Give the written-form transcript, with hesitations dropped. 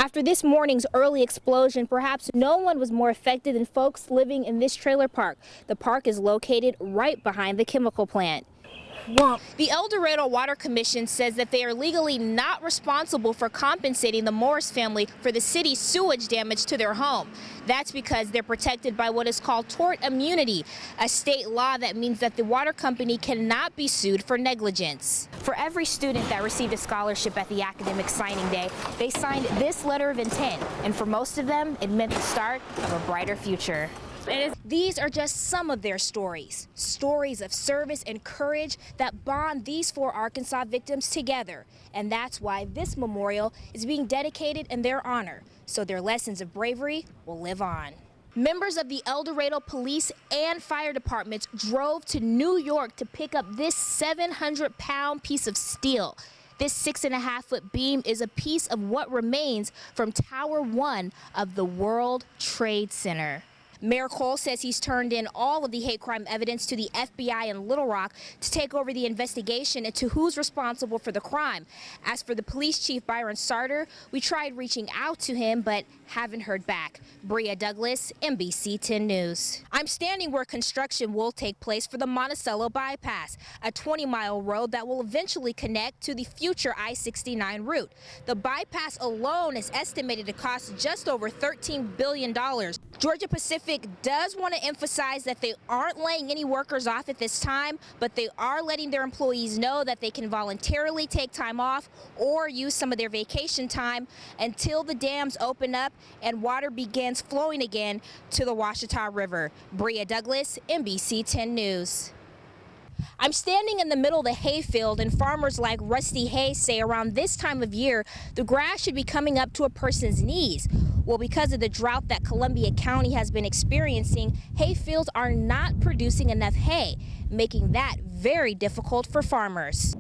After this morning's early explosion, perhaps no one was more affected than folks living in this trailer park. The park is located right behind the chemical plant. The El Dorado Water Commission says that they are legally not responsible for compensating the Morris family for the city's sewage damage to their home. That's because they're protected by what is called tort immunity, a state law that means that the water company cannot be sued for negligence. For every student that received a scholarship at the academic signing day, they signed this letter of intent, and for most of them, it meant the start of a brighter future. These are just some of their stories of service and courage that bond these 4 Arkansas victims together. And that's why this memorial is being dedicated in their honor, so their lessons of bravery will live on. Members of the El Dorado Police and Fire Departments drove to New York to pick up this 700-pound piece of steel. This 6.5-foot beam is a piece of what remains from Tower 1 of the World Trade Center. Mayor Cole says he's turned in all of the hate crime evidence to the FBI in Little Rock to take over the investigation into who's responsible for the crime. As for the police chief, Byron Sarter, we tried reaching out to him but haven't heard back. Brea Douglas, NBC 10 News. I'm standing where construction will take place for the Monticello Bypass, a 20-mile road that will eventually connect to the future I-69 route. The bypass alone is estimated to cost just over $13 billion. Georgia Pacific does want to emphasize that they aren't laying any workers off at this time, but they are letting their employees know that they can voluntarily take time off or use some of their vacation time until the dams open up and water begins flowing again to the Ouachita River. Brea Douglas, NBC 10 News. I'm standing in the middle of the hayfield, and farmers like Rusty Hayes say around this time of year, the grass should be coming up to a person's knees. Well, because of the drought that Columbia County has been experiencing, hayfields are not producing enough hay, making that very difficult for farmers.